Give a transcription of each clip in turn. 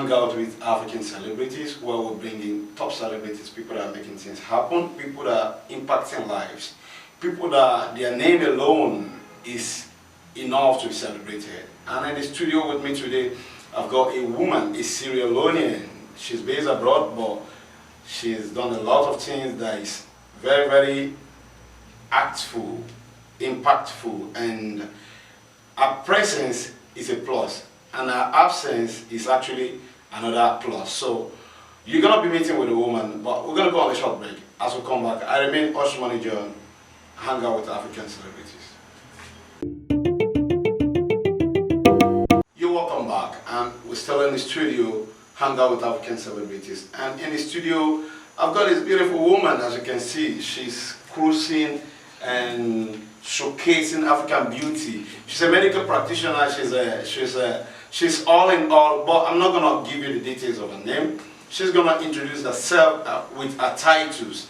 hang out with African celebrities, where we're bringing top celebrities, people that are making things happen, people that are impacting lives, people that their name alone is enough to be celebrated. And in the studio with me today, I've got a woman, a Sierra Leonean. She's based abroad, but she's done a lot of things that is very, very actful, impactful, and her presence is a plus, and her absence is actually another plus. So you're gonna be meeting with a woman, but we're gonna go on a short break. As we come back, I remain Oshmoney John, hang out with African celebrities. You're welcome back, and we're still in the studio, hang out with African celebrities. And in the studio, I've got this beautiful woman, as you can see. She's cruising and showcasing African beauty. She's a medical practitioner. She's all in all, but I'm not gonna give you the details of her name. She's gonna introduce herself with her titles.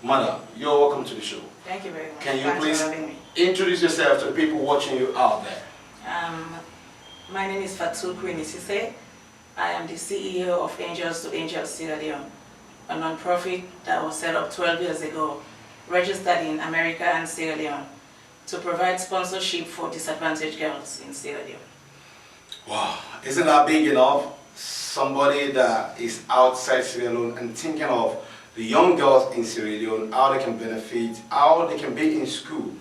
Madam, you're welcome to the show. Thank you very much. Can you please introduce yourself to the people watching you out there? My name is Quine. I am the CEO of Angels to Angels Sierra Leone, a non-profit that was set up 12 years ago, registered in America and Sierra Leone, to provide sponsorship for disadvantaged girls in Sierra Leone. Wow, isn't that big enough? Somebody that is outside Sierra Leone and thinking of the young girls in Sierra Leone, how they can benefit, how they can be in school.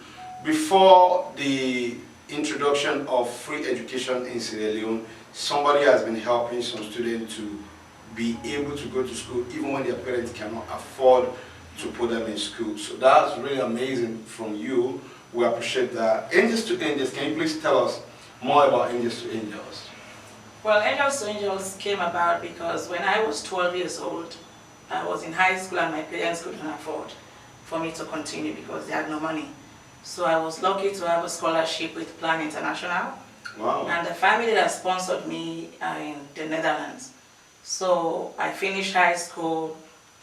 Before the introduction of free education in Sierra Leone, somebody has been helping some students to be able to go to school even when their parents cannot afford to put them in school. So that's really amazing from you. We appreciate that. Angels to Angels, can you please tell us more about Angels to Angels? Well, Angels to Angels came about because when I was 12 years old, I was in high school and my parents couldn't afford for me to continue because they had no money. So I was lucky to have a scholarship with Plan International. Wow. And the family that sponsored me are in the Netherlands. So I finished high school,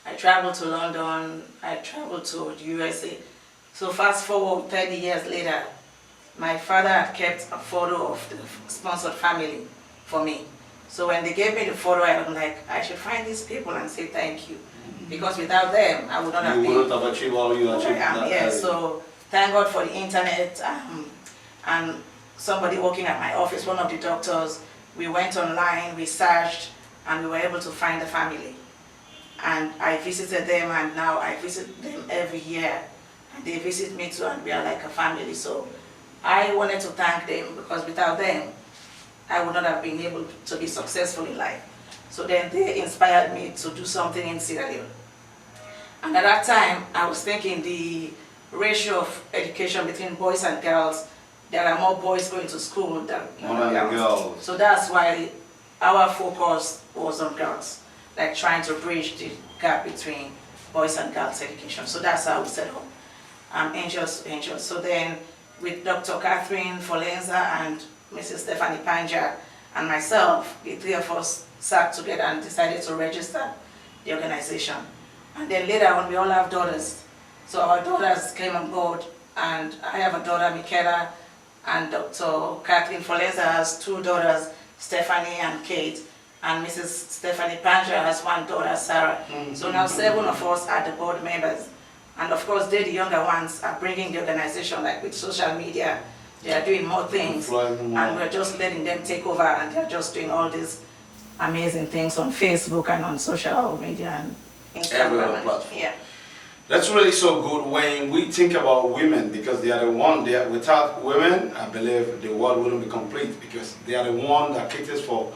I traveled to London, I traveled to the USA. So fast forward 30 years later, my father had kept a photo of the sponsored family for me. So when they gave me the photo, I was like, I should find these people and say thank you. Because without them, I would not have been. You wouldn't have achieved all you achieved. Yeah, so thank God for the internet and somebody working at my office, one of the doctors. We went online, we searched, and we were able to find the family. And I visited them, and now I visit them every year. And they visit me too, and we are like a family. So I wanted to thank them because without them, I would not have been able to be successful in life. So then they inspired me to do something in Sierra Leone. And at that time, I was thinking the ratio of education between boys and girls, there are more boys going to school than girls. So that's why our focus was on girls, like trying to bridge the gap between boys and girls education. So that's how we set up Angels to Angels. So then with Dr. Catherine Folenza and Mrs. Stephanie Panja and myself, the three of us sat together and decided to register the organization. And then later on, we all have daughters. So our daughters came on board, and I have a daughter, Michaela, and Dr. Kathleen Folenza has two daughters, Stephanie and Kate, and Mrs. Stephanie Panja has one daughter, Sarah. So now 7 of us are the board members. And of course, they, the younger ones, are bringing the organization, like with social media. They are doing more things, and we're just letting them take over, and they're just doing all these amazing things on Facebook and on social media and Instagram. Every other platform. Yeah. That's really so good when we think about women, because they are the one, without women, I believe the world wouldn't be complete, because they are the one that caters for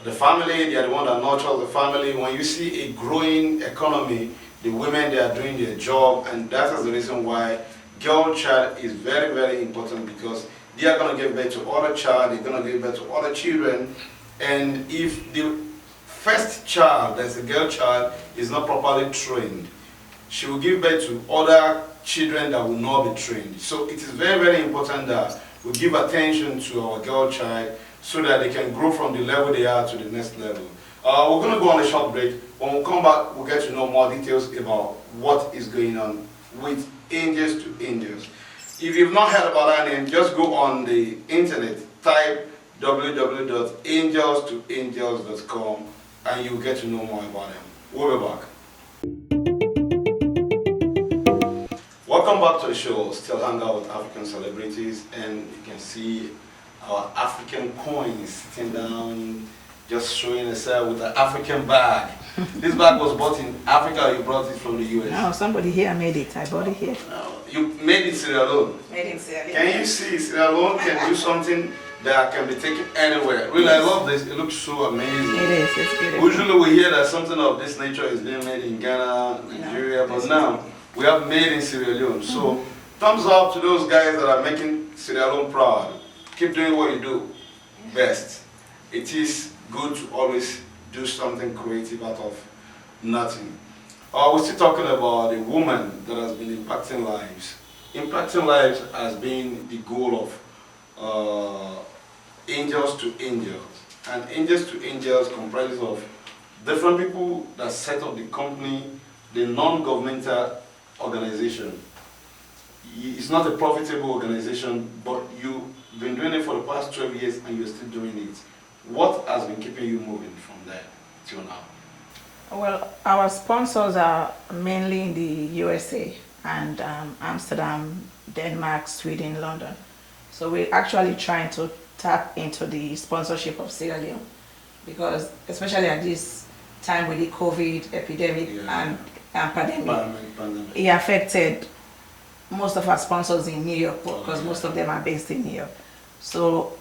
the family, they are the one that nurtures the family. When you see a growing economy, the women, they are doing their job, and that is the reason why girl child is very, very important, because they are going to give birth to other child, they're going to give birth to other children, and if the first child, that's a girl child, is not properly trained, she will give birth to other children that will not be trained. So it is very, very important that we give attention to our girl child so that they can grow from the level they are to the next level. We're going to go on a short break. When we come back, we'll get to know more details about what is going on with Angels to Angels. If you've not heard about our name, just go on the internet, type www.angelstoangels.com and you get to know more about them. We'll be back. Welcome back to the show. Still hang out with African celebrities, and you can see our African Quine sitting down, just showing herself with an African bag. This bag was bought in Africa, or you brought it from the US? No, somebody here made it. I bought it here. No, you made it Sierra Leone. Made in Sierra Leone. Can you see Sierra Leone can do something that can be taken anywhere? Really, I love this. It looks so amazing. It is. It's beautiful. Usually we hear that something of this nature is being made in Ghana, Nigeria, but now we have made in Sierra Leone. So thumbs up to those guys that are making Sierra Leone proud. Keep doing what you do best. It is good to always do something creative out of nothing. We're still talking about a woman that has been impacting lives. Impacting lives has been the goal of Angels to Angels. And Angels to Angels comprises of different people that set up the company, the non-governmental organization. It's not a profitable organization, but you've been doing it for the past 12 years and you're still doing it. What has been keeping you moving from there till now? Well, our sponsors are mainly in the USA and Amsterdam, Denmark, Sweden, London. So we're actually trying to tap into the sponsorship of Sierra Leone because especially at this time with the COVID epidemic and pandemic, it affected most of our sponsors in New York because most of them are based in New York. So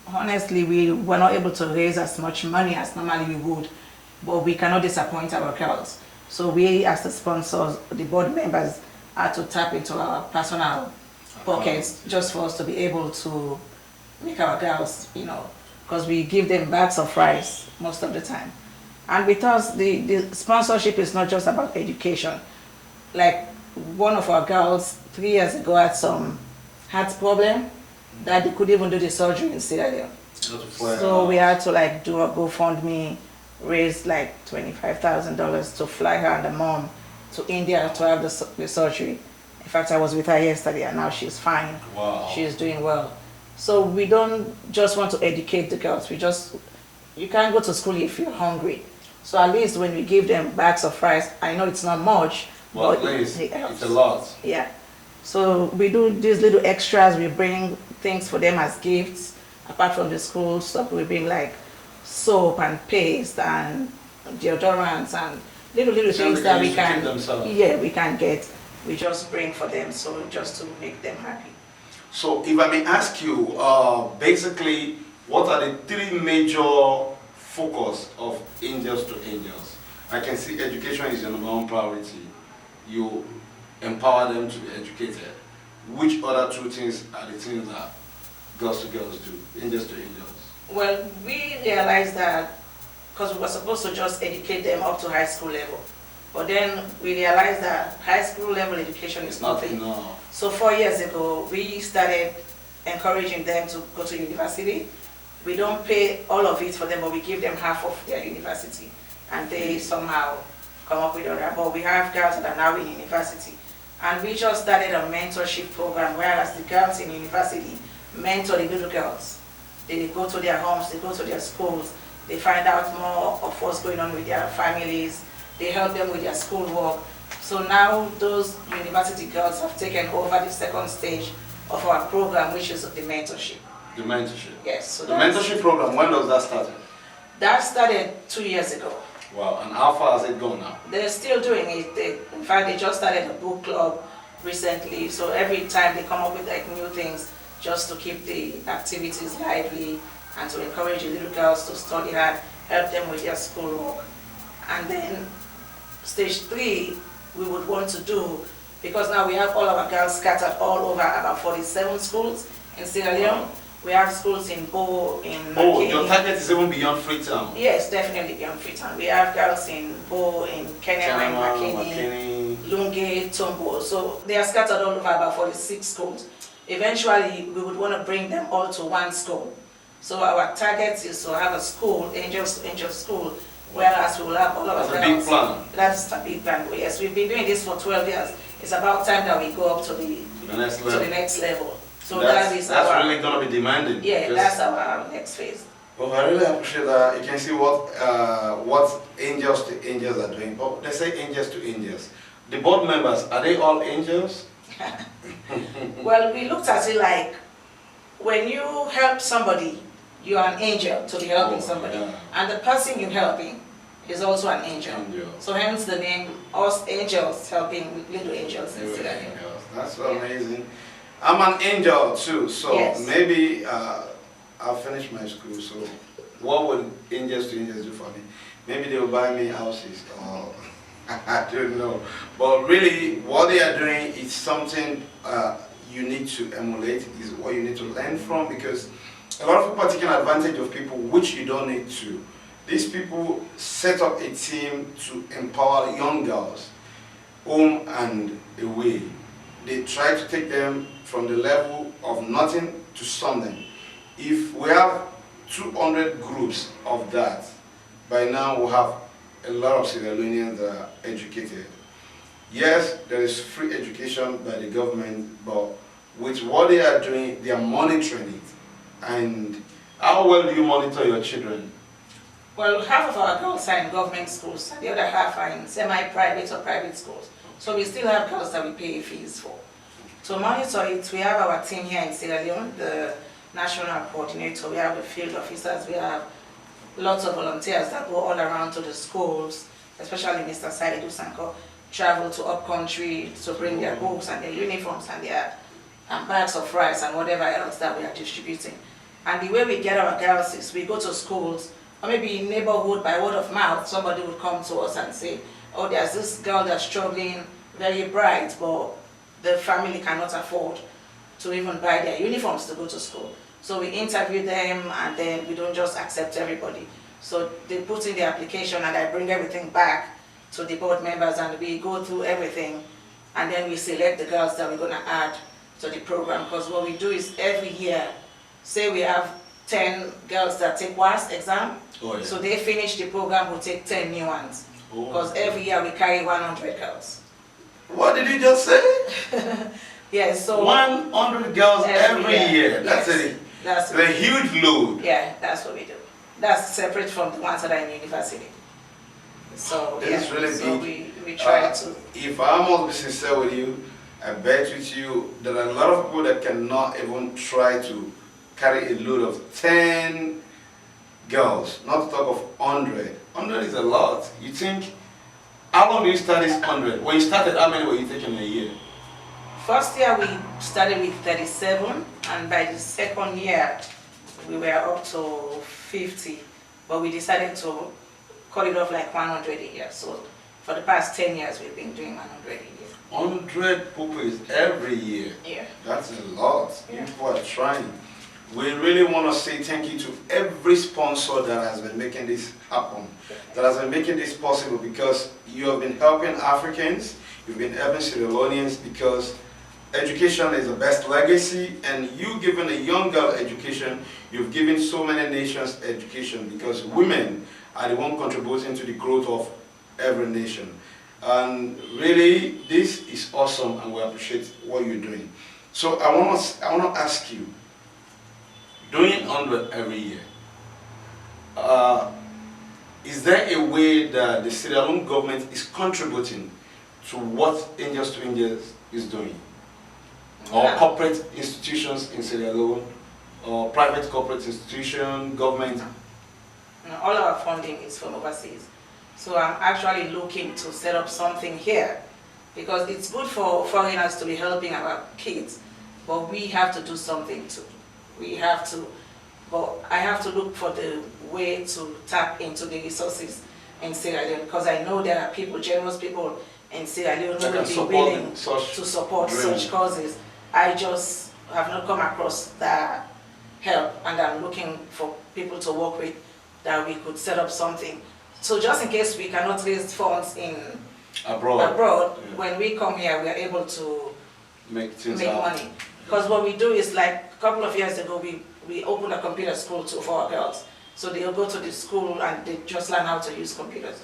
honestly, we were not able to raise as much money as normally we would, but we cannot disappoint our girls. So we, as the sponsors, the board members, had to tap into our personal pockets just for us to be able to make our girls, you know, because we give them bags of rice most of the time. And with us, the sponsorship is not just about education. Like one of our girls 3 years ago had some heart problem that they couldn't even do the surgery in Sierra Leone. So we had to like do a GoFundMe, raise like $25,000 to fly her and the mom to India to have the surgery. In fact, I was with her yesterday and now she's fine. Wow. She's doing well. So we don't just want to educate the girls. You can't go to school if you're hungry. So at least when we give them bags of rice, I know it's not much, well, but it's a lot. Yeah. So we do these little extras. We bring things for them as gifts. Apart from the school stuff, we bring like soap and paste and deodorants and little things that we can get. We just bring for them, so just to make them happy. So if I may ask you, basically, what are the three major focus of Angels to Angels? I can see education is your number one priority. You empower them to be educated. Which other two things are the things that girls to girls do, Angels to Angels? Well, we realized that because we were supposed to just educate them up to high school level. But then we realized that high school level education is not enough. So 4 years ago, we started encouraging them to go to university. We don't pay all of it for them, but we give them half of their university. And they somehow come up with other. But we have girls that are now in university. And we just started a mentorship program, whereas the girls in university mentor the little girls. They go to their homes, they go to their schools, they find out more of what's going on with their families, they help them with their schoolwork. So now those university girls have taken over the second stage of our program, which is the mentorship. The mentorship? Yes. So the mentorship program, when does that start? That started 2 years ago. Wow, and how far has it gone now? They're still doing it. In fact, they just started a book club recently, so every time they come up with like new things just to keep the activities lively and to encourage the little girls to study hard, help them with their schoolwork. And then stage 3 we would want to do, because now we have all our girls scattered all over about 47 schools in Sierra Leone. Wow. We have schools in Bo, in Makini. Oh, your target is even beyond Freetown? Yes, definitely beyond Freetown. We have girls in Bo, in Kenema, Makini, Lunge, Tombo. So they are scattered all over about 46 schools. Eventually, we would want to bring them all to one school. So our target is to have a school, Angels to Angels School, whereas we will have all of our girls. That's a big plan. That's a big plan. Yes, we've been doing this for 12 years. It's about time that we go up to the next level. So that's really going to be demanding. Yeah, that's our next phase. Well, I really appreciate that. You can see what angels to angels are doing. But they say angels to angels. The board members, are they all angels? Well, we looked at it like when you help somebody, you are an angel to be helping somebody. Yeah. And the person you're helping is also an angel. Angel. So hence the name, us angels helping little angels Little instead of angels. That's so amazing. I'm an angel too, so Yes. maybe I'll finish my school. So what would angels to angels do for me? Maybe they will buy me houses or I don't know. But really, what they are doing is something you need to emulate, is what you need to learn from, because a lot of people are taking advantage of people which you don't need to. These people set up a team to empower young girls home and away. They try to take them from the level of nothing to something. If we have 200 groups of that, by now we'll have a lot of Sierra Leoneans that are educated. Yes, there is free education by the government, but with what they are doing, they are monitoring it. And how well do you monitor your children? Well, half of our girls are in government schools, and the other half are in semi-private or private schools. So we still have girls that we pay fees for. To monitor it, we have our team here in Sierra Leone, the national coordinator, we have the field officers, we have lots of volunteers that go all around to the schools, especially Mr. Saidu Sanko, travel to up-country to bring their books and their uniforms and their bags of rice and whatever else that we are distributing. And the way we get our girls is we go to schools, or maybe in neighborhood by word of mouth, somebody would come to us and say, oh, there's this girl that's struggling, very bright, but the family cannot afford to even buy their uniforms to go to school. So we interview them, and then we don't just accept everybody. So they put in the application, and I bring everything back to the board members, and we go through everything, and then we select the girls that we're going to add to the program. Because what we do is every year, say we have 10 girls that take WAST exam, so they finish the program, we'll take 10 new ones. Because every year we carry 100 girls. What did you just say? Yes, so 100 girls every year. Yes. That's it. That's a huge load. Yeah, that's what we do. That's separate from the ones that are in university. So it's yeah, really so big. we try to. If I must be sincere with you, I bet with you there are a lot of people that cannot even try to carry a load of 10 girls, not to talk of 100. 100 is a lot. You think, how long do you start this 100? When you started, how many were you taking a year? First year we started with 37, and by the second year we were up to 50, but we decided to cut it off like 100 a year. So for the past 10 years we've been doing 100 a year. 100 pupils every year. Yeah. That's a lot. Yeah. People are trying. We really want to say thank you to every sponsor that has been making this happen, that has been making this possible, because you have been helping Africans, you've been helping Sierra Leoneans, because education is the best legacy, and you giving a young girl education, you've given so many nations education, because women are the one contributing to the growth of every nation. And really, this is awesome, and we appreciate what you're doing. So I want to ask you, doing 100 every year, is there a way that the Sierra Leone government is contributing to what Angels to Angels is doing? Or corporate institutions in Sierra Leone, or private corporate institution, government? All our funding is from overseas. So I'm actually looking to set up something here, because it's good for foreigners to be helping our kids, but we have to do something too. We have to, but I have to look for the way to tap into the resources in Sierra Leone, because I know there are people, generous people in Sierra Leone who will be willing to support such causes. I just have not come across that help, and I'm looking for people to work with that we could set up something. So just in case we cannot raise funds in abroad, when we come here, we are able to make money. Because what we do is, like a couple of years ago, we opened a computer school for our girls. So they'll go to the school and they just learn how to use computers.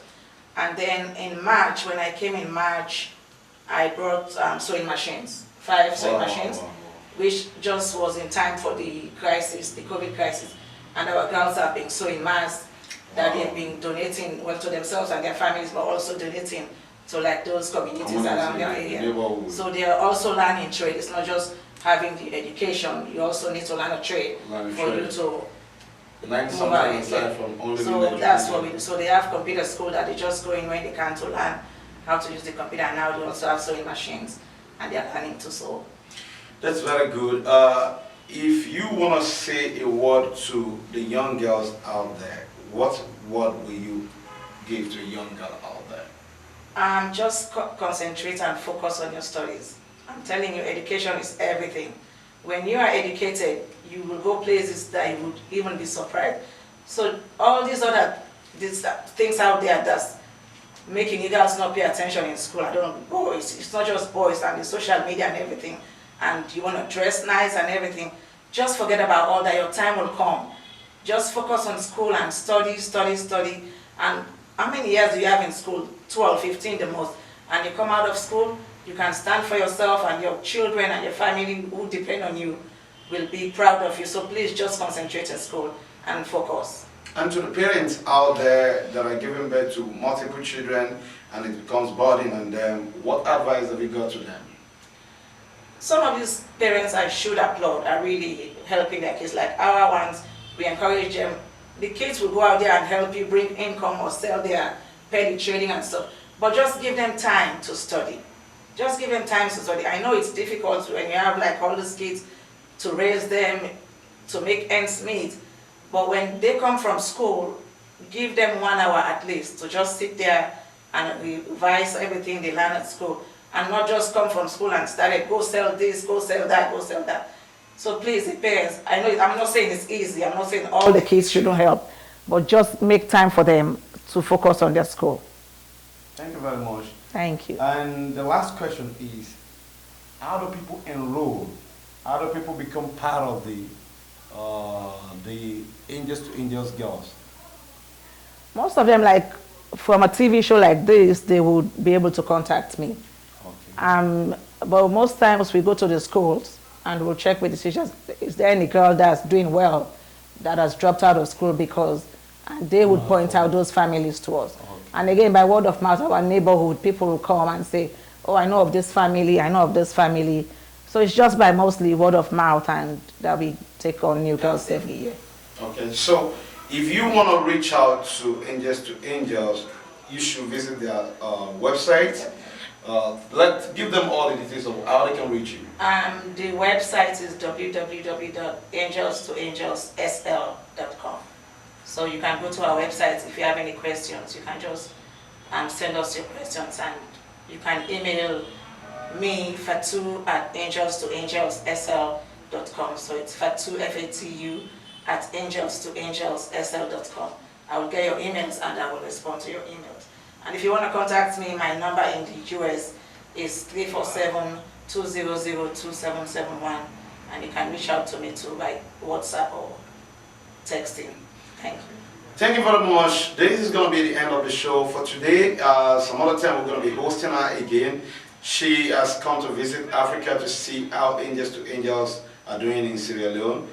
And then in March, when I came in March, I brought sewing machines, 5 sewing machines, which just was in time for the crisis, the COVID crisis. And our girls have been so in mass that they've been donating, well, to themselves and their families, but also donating to like those communities around their area. So they are also learning trade. It's not just having the education, you also need to learn a trade you to learn something aside from only so that's what we do. So they have computer school that they just go in when they can to learn how to use the computer, and now they also have sewing machines and they're learning to sew. That's very good. If you want to say a word to the young girls out there, what word will you give to a young girl out there? Just concentrate and focus on your studies. I'm telling you, education is everything. When you are educated, you will go places that you would even be surprised. So all these other things out there that's making you guys not pay attention in school, I don't know, it's not just boys and the social media and everything, and you want to dress nice and everything, just forget about all that. Your time will come. Just focus on school and study. And how many years do you have in school? 12, 15 the most. And you come out of school, you can stand for yourself, and your children and your family who depend on you will be proud of you. So please just concentrate in school and focus. And to the parents out there that are giving birth to multiple children and it becomes burden on them, what advice have you got to them? Some of these parents I should applaud are really helping their kids. Like our ones, we encourage them. The kids will go out there and help you bring income or sell their petty trading and stuff. But just give them time to study. Just give them time to study. I know it's difficult when you have like all these kids to raise them, to make ends meet. But when they come from school, give them 1 hour at least to just sit there and revise everything they learn at school. And not just come from school and start go sell this, go sell that, go sell that. So please, the parents, I know I'm not saying it's easy. I'm not saying all the kids shouldn't help. But just make time for them to focus on their school. Thank you very much. Thank you. And the last question is, how do people enroll? How do people become part of the Angels to Angels girls? Most of them, like from a TV show like this, they would be able to contact me. Okay. But most times we go to the schools and we'll check with the teachers, is there any girl that's doing well that has dropped out of school, because and they would point out those families to us. Okay. And again, by word of mouth, our neighborhood, people will come and say, oh, I know of this family, I know of this family. So it's just by mostly word of mouth, and that we take on new girls every year. Okay, so if you want to reach out to Angels, you should visit their website. Give them all the details of how they can reach you. The website is www.angelstoangelsSL.com. So you can go to our website if you have any questions. You can just send us your questions, and you can email me, Fatu@angelstoangelsSL.com. So it's Fatu, Fatu @angelstoangelsSL.com. I will get your emails and I will respond to your emails. And if you want to contact me, my number in the US is 347-200-2771, and you can reach out to me too by WhatsApp or texting. Thank you. Thank you very much. This is going to be the end of the show for today. Some other time we're going to be hosting her again. She has come to visit Africa to see how Angels to Angels are doing in Sierra Leone.